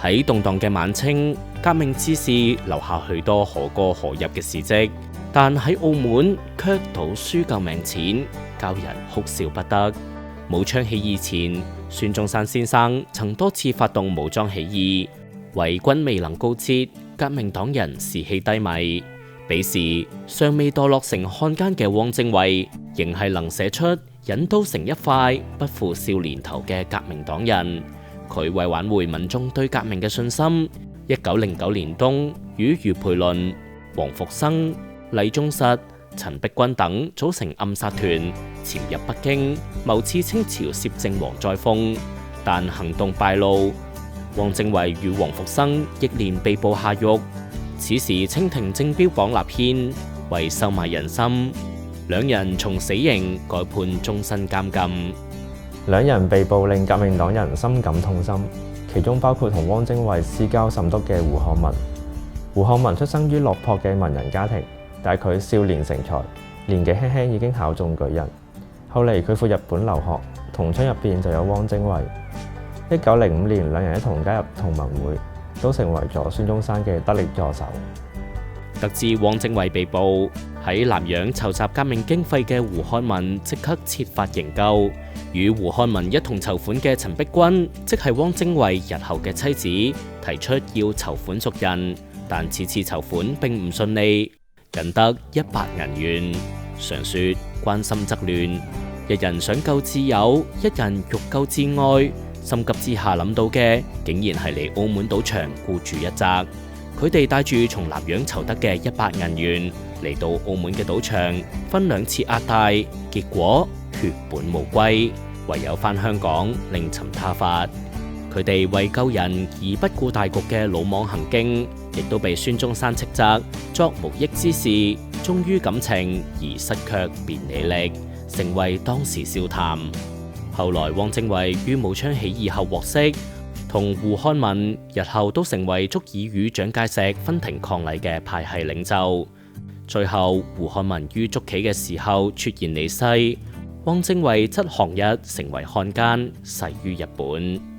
喺動盪嘅晚清，革命之士留下許多可歌可泣嘅事蹟，但喺澳門卻賭輸救命錢，教人哭笑不得。武昌起義前，孫中山先生曾多次發動武裝起義，為軍未能告捷，革命黨人士氣低迷。彼時尚未墮落成漢奸嘅汪精衛，仍係能寫出引刀成一快，不負少年頭嘅革命黨人。佢為挽回民眾對革命嘅信心，1909年冬與余培倫、黃復生、黎宗實、陳璧君等組成暗殺團，潛入北京，謀刺清朝攝政王載灃，但行動敗露，汪精衛與黃復生亦連被捕下獄。此時清廷正標榜立憲，為收買人心，兩人從死刑改判終身監禁。兩人被捕令革命黨人深感痛心，其中包括同汪精衛私交甚篤嘅胡漢民。胡漢民出生於落魄嘅文人家庭，但佢少年成才，年紀輕輕已經考中舉人。後嚟佢赴日本留學，同窗入邊就有汪精衛。1905年，兩人一同加入同盟會，都成為咗孫中山嘅得力助手。得知汪精衛被捕，喺南洋籌集革命經費嘅胡漢民即刻設法營救。與胡漢民一同籌款嘅陳璧君，即係汪精衛日後嘅妻子，提出要籌款贖人，但此次籌款並唔順利，僅得100銀元。常說關心則亂，一人想救摯友，一人欲救摯愛，心急之下諗到嘅，竟然係嚟澳門賭場孤注一擲。佢哋帶住從南洋籌得嘅100銀元嚟到澳門嘅賭場，分兩次壓大，結果血本無歸，唯有返香港另尋他法。佢哋為救人而不顧大局嘅魯莽行徑，亦都被孫中山斥責作無益之事，忠於感情而失卻辯理力，成為當時笑談。後來汪精衛於武昌起義後獲釋，同胡漢民日後都成為足以與蔣介石分庭抗禮嘅派系領袖。最後胡漢民於捉棋嘅時候猝然離世，汪精衛則韓日成為漢奸，逝於日本。